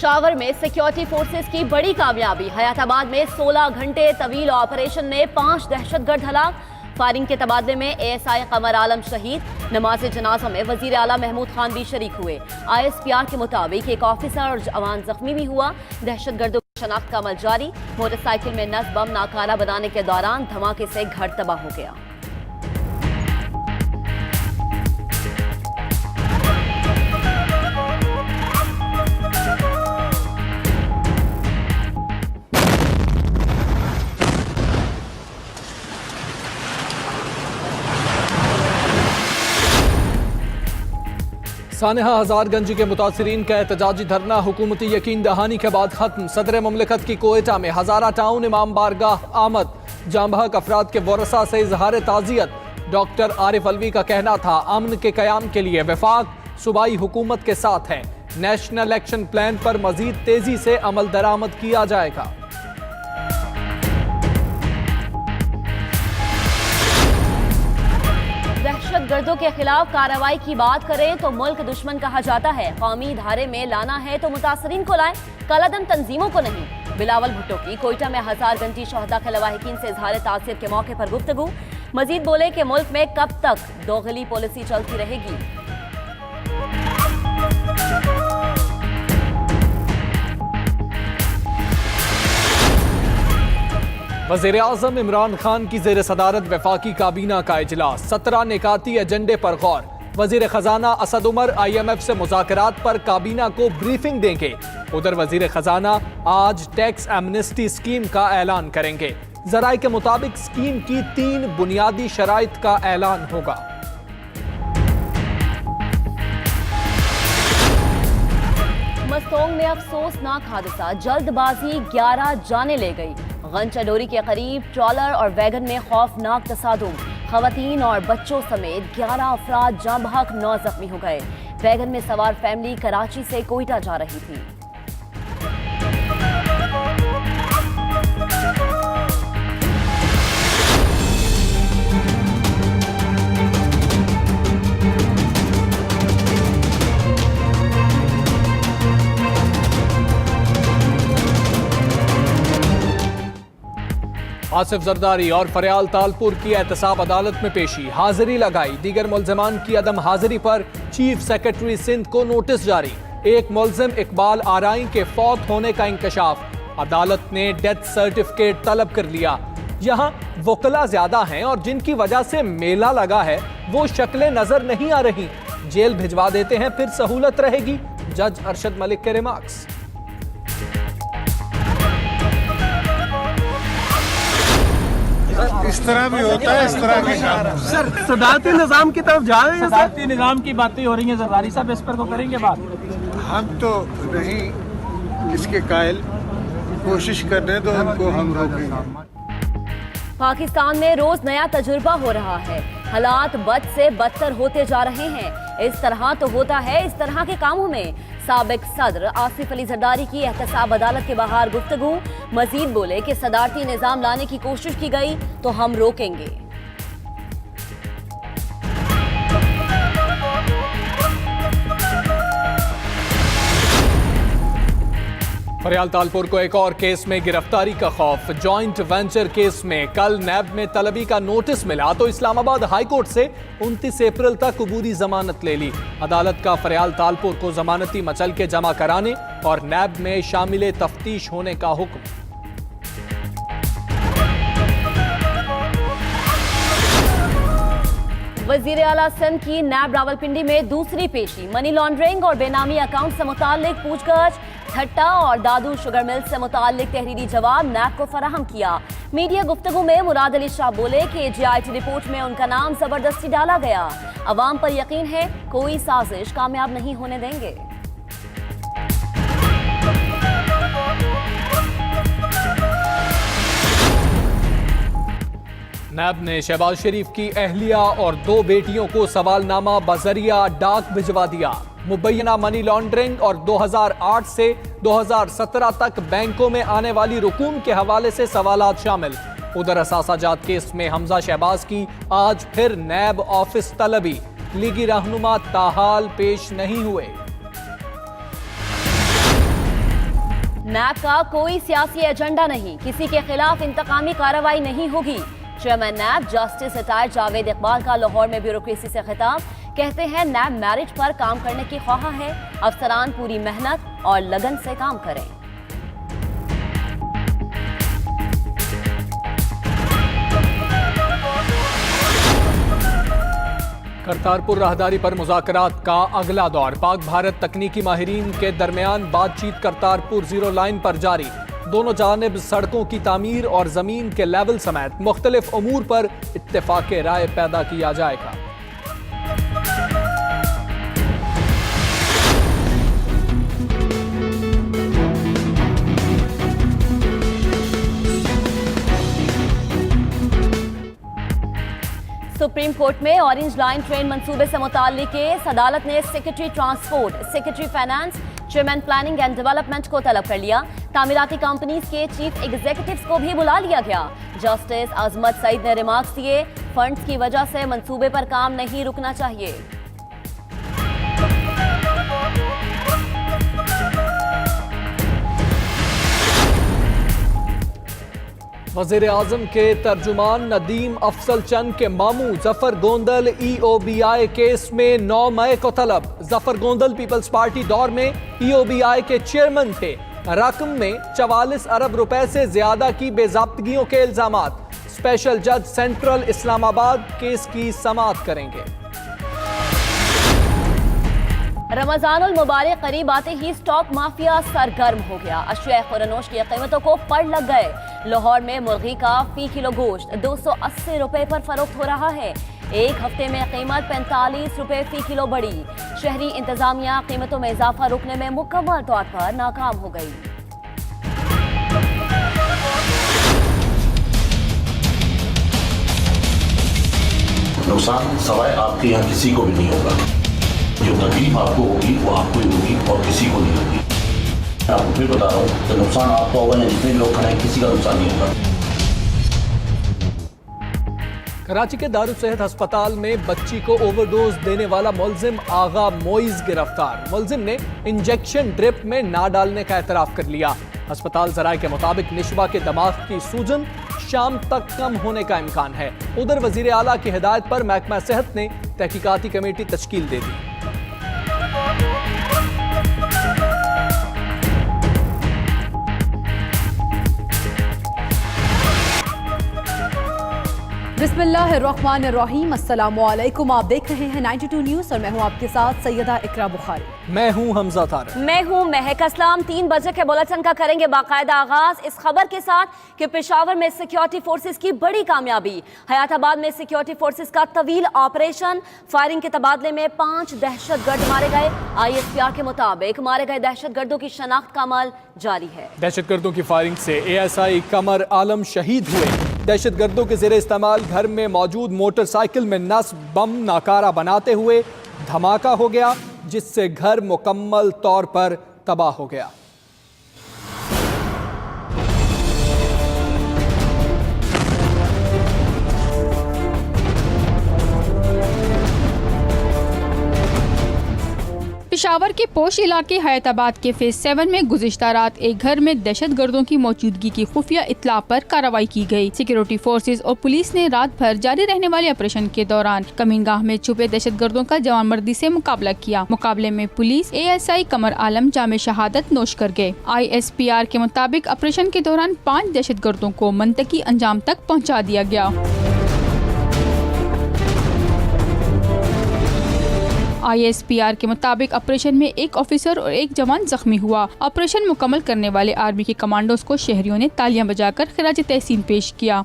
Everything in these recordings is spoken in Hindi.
पेशावर में सिक्योरिटी फोर्सेस की बड़ी कामयाबी। हयाताबाद में 16 घंटे तवील ऑपरेशन में 5 दहशतगर्द हलाक। फायरिंग के तबादले में एएसआई कमर आलम शहीद। नमाज जनाजा में वजीर आला महमूद खान भी शरीक हुए। ISPR के मुताबिक एक ऑफिसर और जवान जख्मी भी हुआ। दहशतगर्दों की शनाख्त का अमल जारी। मोटरसाइकिल में नस बम नाकारा बनाने के दौरान धमाके से घर तबाह हो गया। सानेहा हजारगंज के मुतासिरीन का एहतजाजी धरना हुकूमती यकीन दहानी के बाद खत्म। सदर मुमलिकत की कोयटा में हजारा टाउन इमाम बारगाह आमद। जांबहक अफराद के वरसा से इजहार ताजियत। डॉक्टर आरिफ अलवी का कहना था अमन के कयाम के लिए वफाक सूबाई हुकूमत के साथ है। नेशनल एक्शन प्लान पर मजीद तेजी से अमल दरामद किया जाएगा। दहशतगर्दों के खिलाफ कार्रवाई की बात करें तो मुल्क दुश्मन कहा जाता है। कौमी धारे में लाना है तो मुतासरीन को लाएं, कालादम तंजीमों को नहीं। बिलावल भुट्टो की कोयटा में हजारगंजी शहदा के लवाहिकीन से इजहार तासीर के मौके पर गुफ्तगू। मजीद बोले कि मुल्क में कब तक दोगली पॉलिसी चलती रहेगी। वज़ीर आज़म इमरान खान की ज़ेर सदारत वफाकी काबीना का इजलास। 17 निकाती एजेंडे पर गौर। वज़ीर खजाना असद उमर IMF से मुज़ाकरात पर काबीना को ब्रीफिंग देंगे। उधर वज़ीर खजाना आज टैक्स एमनेस्टी स्कीम का ऐलान करेंगे। ज़राए के मुताबिक स्कीम की 3 बुनियादी शराइत का ऐलान होगा। मस्तोंग में अफसोसनाक हादसा, जल्दबाजी 11 जाने ले गई। गंचडोरी के करीब ट्रॉलर और वैगन में खौफनाक तसादुम। खवातीन और बच्चों समेत 11 अफराद जाँ बहक 9 जख्मी हो गए। वैगन में सवार फैमिली कराची से कोयटा जा रही थी। आसिफ जरदारी और फरियाल तालपुर की एहतसाब अदालत में पेशी। हाजिरी लगाई। दीगर मुल्ज़िमान की अदम हाजिरी पर चीफ सेक्रेटरी सिंध को नोटिस जारी। एक मुल्ज़िम इकबाल आराई के फौत होने का इंकशाफ। अदालत ने डेथ सर्टिफिकेट तलब कर लिया। यहाँ वकला ज्यादा हैं और जिनकी वजह से मेला लगा है वो शक्लें नजर नहीं आ रही। जेल भिजवा देते हैं फिर सहूलत रहेगी। जज अरशद मलिक के रिमार्क्स। इस तरह भी होता है, इस तरह के काम। सर सदारती निजाम की तरफ जा रहे हैं। सदारती निजाम की बातें हो रही हैं। जरदारी साहब इस पर को करेंगे बात। हम तो नहीं इसके कायल, कोशिश कर रहे तो उनको हम रोकेंगे। पाकिस्तान में रोज नया तजुर्बा हो रहा है। हालात बद से बदतर होते जा रहे हैं। इस तरह तो होता है इस तरह के कामों में। साबिक सदर आसिफ अली जरदारी की एहतसाब अदालत के बाहर गुफ्तगू। मजीद बोले कि सदारती निजाम लाने की कोशिश की गई तो हम रोकेंगे। फरियाल तालपुर को एक और केस में गिरफ्तारी का खौफ। जॉइंट वेंचर केस में कल नैब में तलबी का नोटिस मिला तो इस्लामाबाद हाई कोर्ट से 29 अप्रैल तक अबूरी जमानत ले ली। अदालत का फरियाल तालपुर को जमानती मचल के जमा कराने और नैब में शामिल तफ्तीश होने का हुक्म। वजीर आला सिंध की नैब रावलपिंडी में दूसरी पेशी। मनी लॉन्ड्रिंग और बेनामी अकाउंट से मुतालिक पूछताछ। ठट्टा और दादू शुगर मिल से मुतालिक तहरीरी जवाब नैब को फराहम किया। मीडिया गुफ्तगू में मुराद अली शाह बोले कि JIT रिपोर्ट में उनका नाम जबरदस्ती डाला गया। अवाम पर यकीन है कोई साजिश कामयाब नहीं होने देंगे। नैब ने शहबाज शरीफ की अहलिया और 2 बेटियों को सवालनामा बजरिया डाक भिजवा दिया। मुबैना मनी लॉन्ड्रिंग और 2008 से 2017 तक बैंकों में आने वाली रकूम के हवाले से सवालात शामिल। उधर असासाजात केस में हमजा शहबाज की आज फिर नैब ऑफिस तलबी। लीगी रहनुमा ताहाल पेश नहीं हुए। नैब का कोई सियासी एजेंडा नहीं, किसी के खिलाफ इंतकामी कार्रवाई नहीं होगी। Chairman NAB justice retired Javed Iqbal का लाहौर में ब्यूरोक्रेसी से खिताब, कहते हैं नैब मैरिट पर काम करने की ख्वाह है, अफसरान पूरी मेहनत और लगन से काम करें। करतारपुर राहदारी पर मुज़ाकरात का अगला दौर, पाक भारत तकनीकी माहिरीन के दरमियान बातचीत करतारपुर जीरो लाइन पर जारी। दोनों जानिब सड़कों की तामीर और जमीन के लेवल समेत मुख्तलिफ उमूर पर इत्तेफाक राय पैदा किया जाएगा। सुप्रीम कोर्ट में ऑरेंज लाइन ट्रेन मंसूबे से मुताल्लिक केस, अदालत ने secretary transport, secretary finance, chairman planning and development को तलब कर लिया। तामीराती कंपनीज के चीफ एग्जीक्यूटिव्स को भी बुला लिया गया। जस्टिस अजमत सईद ने रिमार्क्स दिए, फंड्स की वजह से मंसूबे पर काम नहीं रुकना चाहिए। वज़ीर आज़म के तर्जुमान नदीम अफसल चंद के मामू जफर गोंदल EOBI केस में 9 मई को तलब। जफर गोंदल पीपल्स पार्टी दौर में EOBI के चेयरमैन थे। रकम में 44 अरब रुपए से ज्यादा की बेज़ाब्तगियों के इल्जामात। स्पेशल जज सेंट्रल इस्लामाबाद केस की समाअत करेंगे। रमजानुल मुबारक करीब आते ही स्टॉक माफिया सरगर्म हो गया। अशिया खुरनोश की कीमतों को पड़ लग गए। लाहौर में मुर्गी का फी किलो गोश्त 280 रुपए पर फरोख्त हो रहा है। एक हफ्ते में कीमत 45 रुपए फी किलो बढ़ी। शहरी इंतजामिया कीमतों में इजाफा रोकने में मुकम्मल तौर पर नाकाम हो गई। नुकसान सवाए आपके यहाँ किसी को भी नहीं होगा। जो तकलीफ आपको होगी वो आपको ही होगी और किसी को नहीं होगी। मैं आपको फिर बता रहा हूँ तो नुकसान आपका होगा या जितने लोग खड़े हैं किसी का नुकसान नहीं होगा। कराची के दारुल सेहत अस्पताल में बच्ची को ओवरडोज देने वाला मुलजिम आगा मोइज गिरफ्तार। मुलजिम ने इंजेक्शन ड्रिप में ना डालने का एतराफ कर लिया। अस्पताल जराये के मुताबिक निशबा के दिमाग की सूजन शाम तक कम होने का इम्कान है। उधर वजीर आला की हिदायत पर महकमा सेहत ने तहकीकाती कमेटी तश्कील दे दी। बिस्मिल्लाहिर्रहमानिर्रहीम, अस्सलामुअलैकुम। आप देख रहे हैं 92 न्यूज़ और मैं हूं आपके साथ सैयदा इकरा बुखारी। मैं हूं हमजा तारक। मैं हूं महक असलाम। 3 बजे के बुलेटिन का करेंगे बाकायदा आगाज इस खबर के साथ कि पेशावर में सिक्योरिटी फोर्सेस की बड़ी कामयाबी। हयाताबाद में सिक्योरिटी फोर्सेस का तवील ऑपरेशन, फायरिंग के तबादले में 5 दहशतगर्द मारे गए। ISPR के मुताबिक मारे गए दहशतगर्दों की शनाख्त का अमल जारी है। दहशतगर्दों की फायरिंग से ASI कमर आलम शहीद हुए। दहशतगर्दों के ज़ेरे इस्तेमाल घर में मौजूद मोटरसाइकिल में नस्ब बम नाकारा बनाते हुए धमाका हो गया, जिससे घर मुकम्मल तौर पर तबाह हो गया। पेशावर के पोश इलाके हयाताबाद के फेज 7 में गुज़िश्ता रात एक घर में दहशतगर्दों की मौजूदगी की खुफिया इत्तला पर कार्रवाई की गई। सिक्योरिटी फोर्सेज और पुलिस ने रात भर जारी रहने वाले ऑपरेशन के दौरान कमीनगाह में छुपे दहशतगर्दों का जवानमर्दी से मुकाबला किया। मुकाबले में पुलिस ASI कमर आलम जामे शहादत नोश कर गए। ISPR के मुताबिक ऑपरेशन के दौरान 5 दहशतगर्दों को मंतकी अंजाम तक पहुँचा दिया गया। ISPR के मुताबिक ऑपरेशन में एक ऑफिसर और एक जवान जख्मी हुआ। ऑपरेशन मुकम्मल करने वाले आर्मी के कमांडोज को शहरियों ने तालियां बजाकर खिराज तहसीन पेश किया।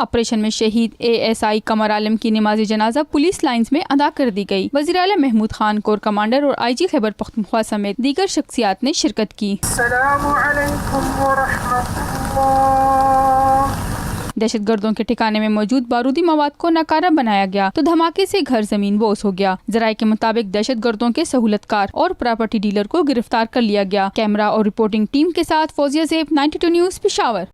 ऑपरेशन में शहीद ASI कमर आलम की नमाज जनाजा पुलिस लाइंस में अदा कर दी गई। वज़ीर आला महमूद खान, कोर कमांडर और IG खैबर पख्तूनख्वा समेत दीगर शख्सियात ने शिरकत की। दहशतगर्दों के ठिकाने में मौजूद बारूदी मवाद को नाकारा बनाया गया तो धमाके से घर जमीन बोस हो गया। जराये के मुताबिक दहशतगर्दों के सहूलतकार और प्रॉपर्टी डीलर को गिरफ्तार कर लिया गया। कैमरा और रिपोर्टिंग टीम के साथ फौजिया ज़ेब, 92 न्यूज़, पेशावर।